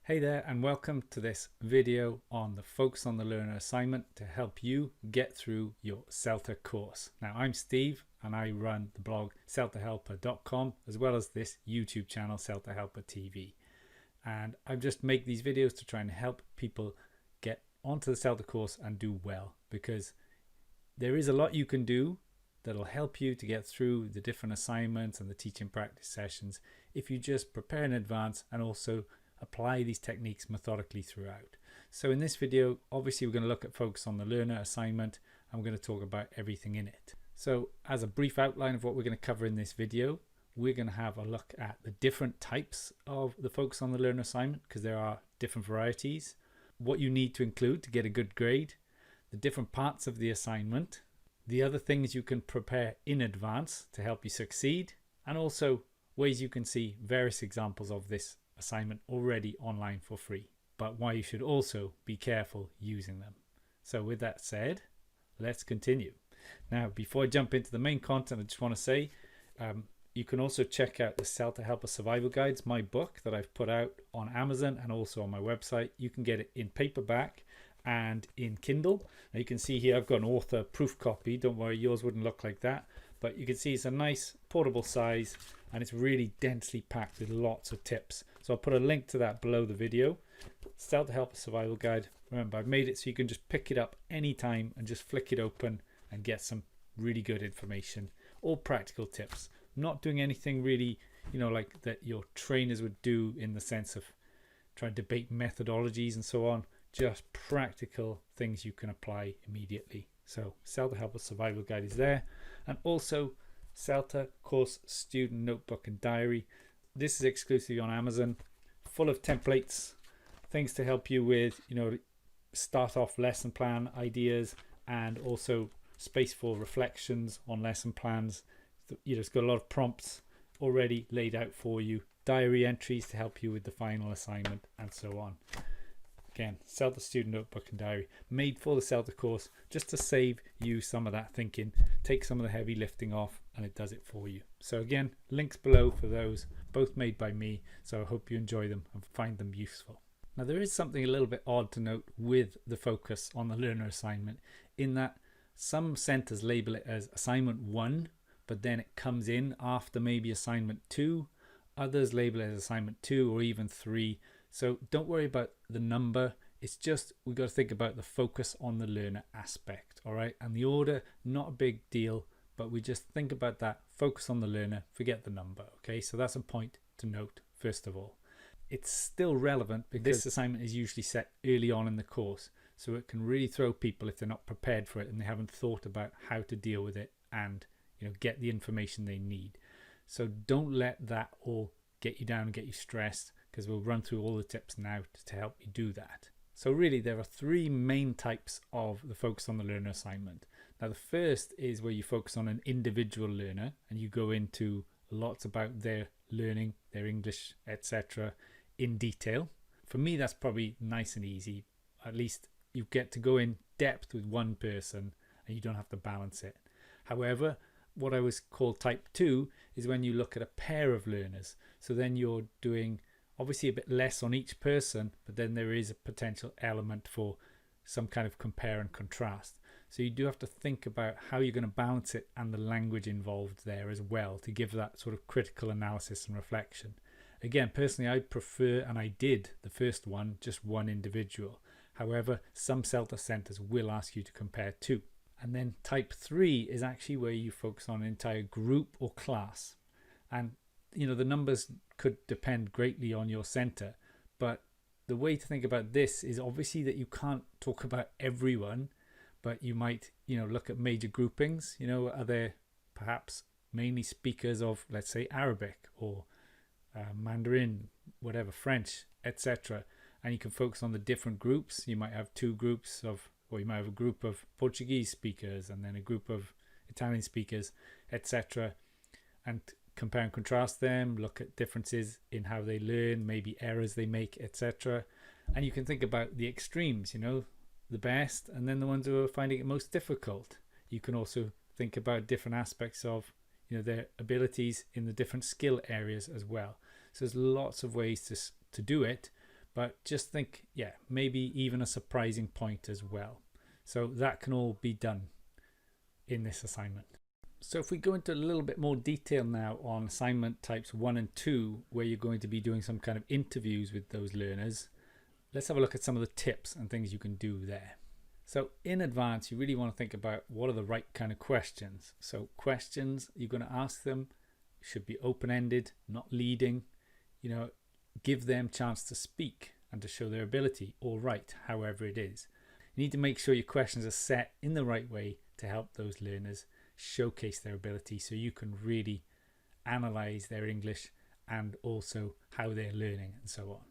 Hey there, and welcome to this video on the Focus on the Learner assignment to help you get through your CELTA course. Now, I'm Steve and I run the blog CELTAhelper.com as well as this YouTube channel CELTA Helper TV. And I just make these videos to try and help people get onto the CELTA course and do well, because there is a lot you can do that'll help you to get through the different assignments and the teaching practice sessions if you just prepare in advance and also apply these techniques methodically throughout. So in this video, obviously we're going to look at Focus on the Learner assignment and we're going to talk about everything in it. So as a brief outline of what we're going to cover in this video, we're going to have a look at the different types of the Focus on the Learner assignment, because there are different varieties, what you need to include to get a good grade, the different parts of the assignment, the other things you can prepare in advance to help you succeed, and also ways you can see various examples of this assignment already online for free, but why you should also be careful using them. So with that said, let's continue. Now, before I jump into the main content, I just want to say you can also check out the CELTA Helper Survival Guides, my book that I've put out on Amazon and also on my website. You can get it in paperback and in Kindle. Now you can see here I've got an author proof copy. Don't worry, yours wouldn't look like that, but you can see it's a nice portable size and it's really densely packed with lots of tips. So I'll put a link to that below the video. CELTA Helper Survival Guide. Remember, I've made it so you can just pick it up anytime and just flick it open and get some really good information. All practical tips. I'm not doing anything really, like that your trainers would do in the sense of trying to debate methodologies and so on. Just practical things you can apply immediately. So CELTA Helper Survival Guide is there. And also CELTA Course Student Notebook and Diary. This is exclusively on Amazon, full of templates, things to help you with, start off lesson plan ideas, and also space for reflections on lesson plans. It's got a lot of prompts already laid out for you, diary entries to help you with the final assignment, and so on. Again, CELTA Student Notebook and Diary, made for the CELTA course, just to save you some of that thinking, take some of the heavy lifting off, and it does it for you. So again, links below for those, both made by me, so I hope you enjoy them and find them useful. Now, there is something a little bit odd to note with the Focus on the Learner assignment, in that some centers label it as assignment 1, but then it comes in after maybe assignment 2. Others label it as assignment 2 or even 3. So don't worry about the number. It's just we've got to think about the focus on the learner aspect, all right? And the order, not a big deal, but we just think about that, focus on the learner, forget the number, okay? So that's a point to note, first of all. It's still relevant because this assignment is usually set early on in the course, so it can really throw people if they're not prepared for it and they haven't thought about how to deal with it and get the information they need. So don't let that all get you down and get you stressed, because we'll run through all the tips now to help you do that. So really there are 3 main types of the Focus on the Learner assignment. Now the first is where you focus on an individual learner and you go into lots about their learning, their English, etc. in detail. For me, that's probably nice and easy. At least you get to go in depth with one person and you don't have to balance it. However, what I was called type 2 is when you look at a pair of learners. So then you're doing obviously a bit less on each person, but then there is a potential element for some kind of compare and contrast. So you do have to think about how you're going to balance it and the language involved there as well to give that sort of critical analysis and reflection. Again, personally, I prefer, and I did the first one, just one individual. However, some CELTA centers will ask you to compare 2. And then type 3 is actually where you focus on an entire group or class. And the numbers could depend greatly on your center, but the way to think about this is obviously that you can't talk about everyone, but you might look at major groupings. Are there perhaps mainly speakers of, let's say, Arabic or Mandarin, whatever, French, etc., and you can focus on the different groups. You might have 2 groups of, or you might have a group of Portuguese speakers and then a group of Italian speakers, etc., and compare and contrast them, look at differences in how they learn, maybe errors they make, etc. And you can think about the extremes, the best, and then the ones who are finding it most difficult. You can also think about different aspects of their abilities in the different skill areas as well. So there's lots of ways to do it, but just think, yeah, maybe even a surprising point as well. So that can all be done in this assignment. So if we go into a little bit more detail now on assignment types 1 and 2, where you're going to be doing some kind of interviews with those learners, let's have a look at some of the tips and things you can do there. So in advance, you really want to think about what are the right kind of questions. So questions you're going to ask them should be open-ended, not leading. Give them a chance to speak and to show their ability, or write, however it is. You need to make sure your questions are set in the right way to help those learners showcase their ability, so you can really analyze their English and also how they're learning and so on.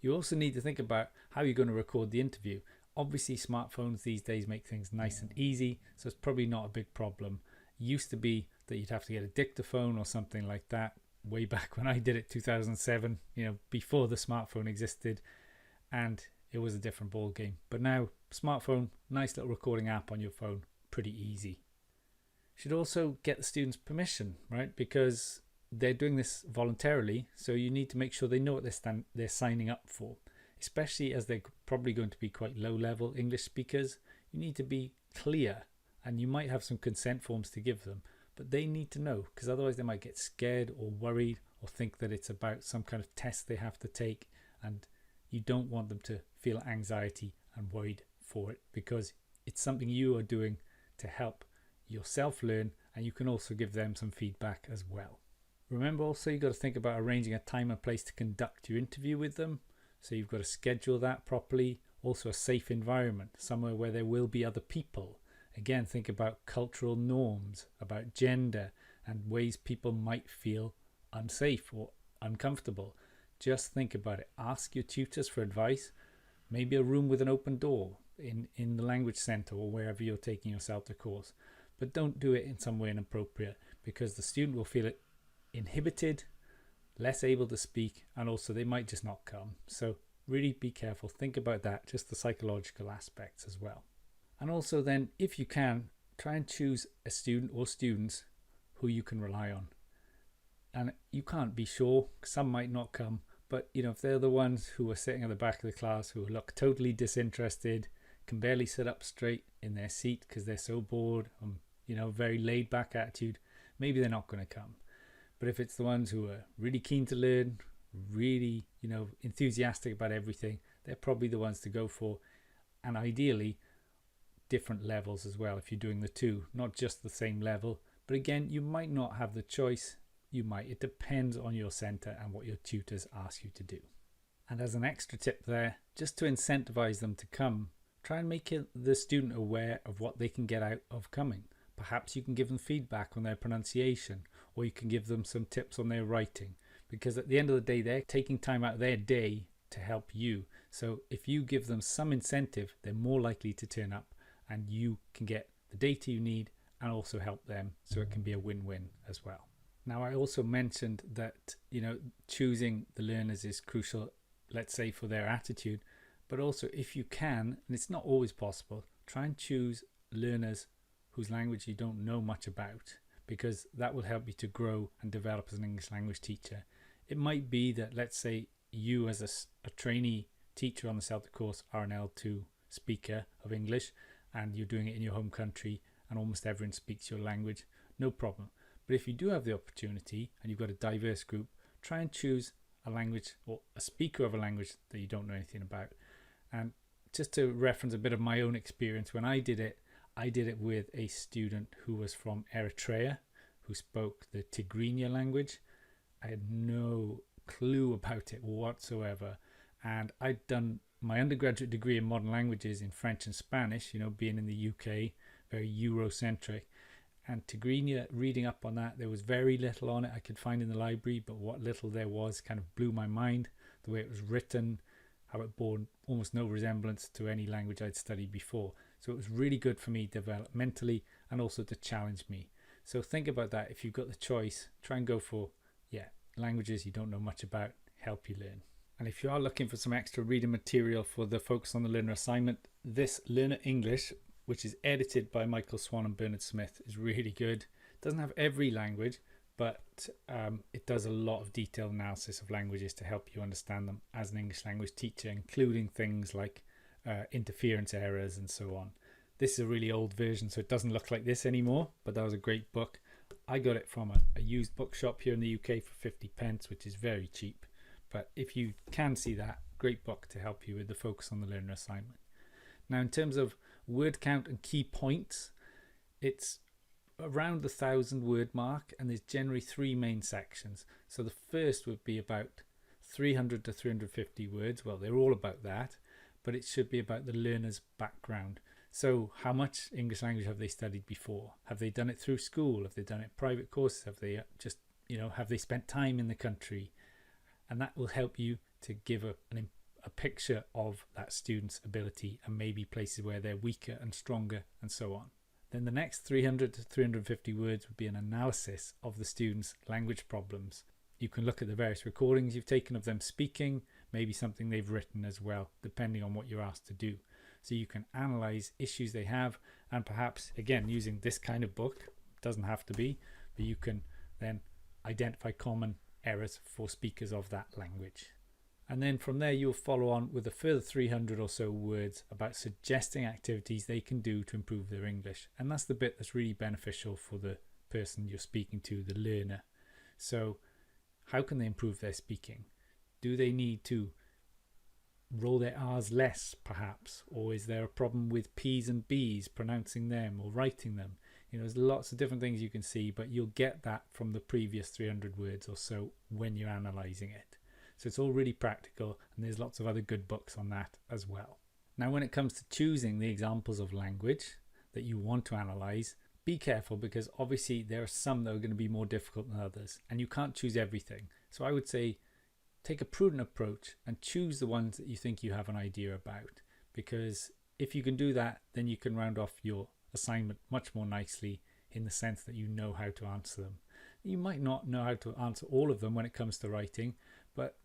You also need to think about how you're going to record the interview. Obviously smartphones these days make things nice and easy, so it's probably not a big problem. It used to be that you'd have to get a dictaphone or something like that way back when I did it, 2007, before the smartphone existed, and it was a different ball game. But now smartphone, nice little recording app on your phone, pretty easy. Should also get the students' permission, right? Because they're doing this voluntarily, so you need to make sure they know what they're signing up for, especially as they're probably going to be quite low-level English speakers. You need to be clear, and you might have some consent forms to give them, but they need to know, because otherwise they might get scared or worried or think that it's about some kind of test they have to take, and you don't want them to feel anxiety and worried for it, because it's something you are doing to help yourself learn, and you can also give them some feedback as well. Remember also, you've got to think about arranging a time and place to conduct your interview with them, so you've got to schedule that properly. Also a safe environment, somewhere where there will be other people. Again, think about cultural norms, about gender, and ways people might feel unsafe or uncomfortable. Just think about it. Ask your tutors for advice. Maybe a room with an open door in the language center or wherever you're taking your CELTA course. But don't do it in some way inappropriate, because the student will feel it inhibited, less able to speak, and also they might just not come. So really be careful. Think about that, just the psychological aspects as well. And also then, if you can, try and choose a student or students who you can rely on. And you can't be sure, some might not come, but if they're the ones who are sitting at the back of the class, who look totally disinterested, can barely sit up straight in their seat because they're so bored, very laid back attitude, maybe they're not going to come. But if it's the ones who are really keen to learn, really, enthusiastic about everything, they're probably the ones to go for. And ideally, different levels as well, if you're doing the two, not just the same level. But again, you might not have the choice. You might. It depends on your center and what your tutors ask you to do. And as an extra tip there, just to incentivize them to come, try and make the student aware of what they can get out of coming. Perhaps you can give them feedback on their pronunciation, or you can give them some tips on their writing, because at the end of the day, they're taking time out of their day to help you. So if you give them some incentive, they're more likely to turn up, and you can get the data you need and also help them, so it can be a win-win as well. Now, I also mentioned that choosing the learners is crucial, let's say, for their attitude, but also if you can, and it's not always possible, try and choose learners whose language you don't know much about, because that will help you to grow and develop as an English language teacher. It might be that, let's say, you as a trainee teacher on the CELTA course are an L2 speaker of English, and you're doing it in your home country and almost everyone speaks your language, no problem. But if you do have the opportunity and you've got a diverse group, try and choose a language or a speaker of a language that you don't know anything about. And just to reference a bit of my own experience, when I did it with a student who was from Eritrea, who spoke the Tigrinya language. I had no clue about it whatsoever, and I'd done my undergraduate degree in modern languages in French and Spanish, being in the UK, very Eurocentric. And Tigrinya, reading up on that, there was very little on it I could find in the library, but what little there was kind of blew my mind. The way it was written, how it bore almost no resemblance to any language I'd studied before. So it was really good for me developmentally and also to challenge me. So think about that. If you've got the choice, try and go for languages you don't know much about, help you learn. And if you are looking for some extra reading material for the Focus on the Learner assignment, this Learner English, which is edited by Michael Swan and Bernard Smith, is really good. It doesn't have every language, but it does a lot of detailed analysis of languages to help you understand them as an English language teacher, including things like interference errors and so on. This is a really old version, so it doesn't look like this anymore, but that was a great book. I got it from a used bookshop here in the UK for 50p, which is very cheap. But if you can see that, great book to help you with the focus on the learner assignment. Now, in terms of word count and key points, it's around the 1,000 word mark, and there's generally 3 main sections. So the first would be about 300 to 350 words. Well, they're all about that, but it should be about the learner's background. So how much English language have they studied before? Have they done it through school? Have they done it in private courses? Have they just, have they spent time in the country? And that will help you to give a picture of that student's ability and maybe places where they're weaker and stronger and so on. Then the next 300 to 350 words would be an analysis of the student's language problems. You can look at the various recordings you've taken of them speaking, maybe something they've written as well, depending on what you're asked to do. So you can analyze issues they have, and perhaps, again, using this kind of book, doesn't have to be, but you can then identify common errors for speakers of that language. And then from there you'll follow on with a further 300 or so words about suggesting activities they can do to improve their English. And that's the bit that's really beneficial for the person you're speaking to, the learner. So how can they improve their speaking? Do they need to roll their R's less, perhaps? Or is there a problem with P's and B's, pronouncing them or writing them? There's lots of different things you can see, but you'll get that from the previous 300 words or so when you're analysing it. So it's all really practical, and there's lots of other good books on that as well. Now, when it comes to choosing the examples of language that you want to analyse, be careful, because obviously there are some that are going to be more difficult than others, and you can't choose everything. So I would say take a prudent approach and choose the ones that you think you have an idea about, because if you can do that, then you can round off your assignment much more nicely, in the sense that you know how to answer them. You might not know how to answer all of them when it comes to writing, but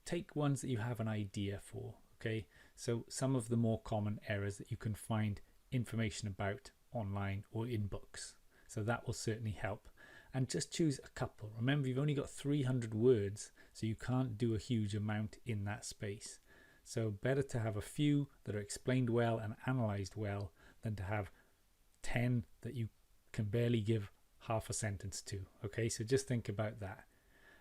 take ones that you have an idea for, okay? So some of the more common errors that you can find information about online or in books. So that will certainly help. And just choose a couple. Remember, you've only got 300 words, so you can't do a huge amount in that space. So better to have a few that are explained well and analysed well than to have 10 that you can barely give half a sentence to, okay? So just think about that.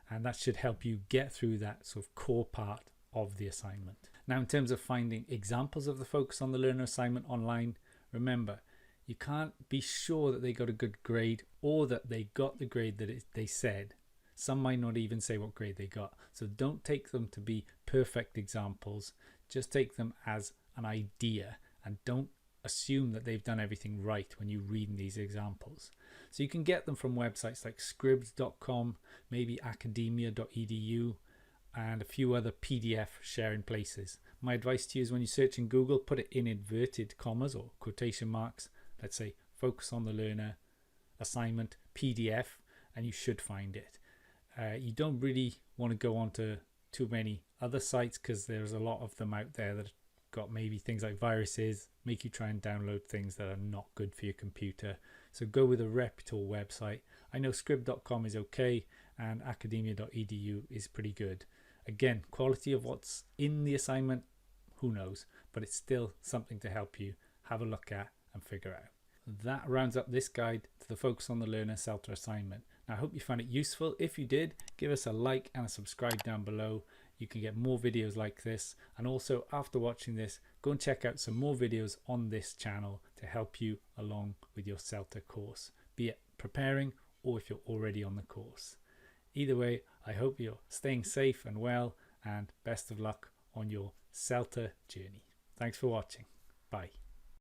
And that should help you get through that sort of core part of the assignment. Now, in terms of finding examples of the focus on the learner assignment online, remember, you can't be sure that they got a good grade or that they got the grade that they said. Some might not even say what grade they got. So don't take them to be perfect examples. Just take them as an idea, and don't assume that they've done everything right when you read these examples. So you can get them from websites like scribd.com, maybe academia.edu, and a few other PDF sharing places. My advice to you is, when you search in Google, put it in inverted commas or quotation marks. Let's say focus on the learner assignment PDF, and you should find it. You don't really want to go on to too many other sites, because there's a lot of them out there that got maybe things like viruses, make you try and download things that are not good for your computer. So go with a reputable website. I know scribd.com is okay, and academia.edu is pretty good. Again, quality of what's in the assignment, who knows, but it's still something to help you have a look at and figure out. That rounds up this guide to the Focus on the Learner CELTA assignment. Now, I hope you found it useful. If you did, give us a like and a subscribe down below. You can get more videos like this, and also after watching this, go and check out some more videos on this channel to help you along with your CELTA course, be it preparing or if you're already on the course. Either way, I hope you're staying safe and well, and best of luck on your CELTA journey. Thanks for watching. Bye.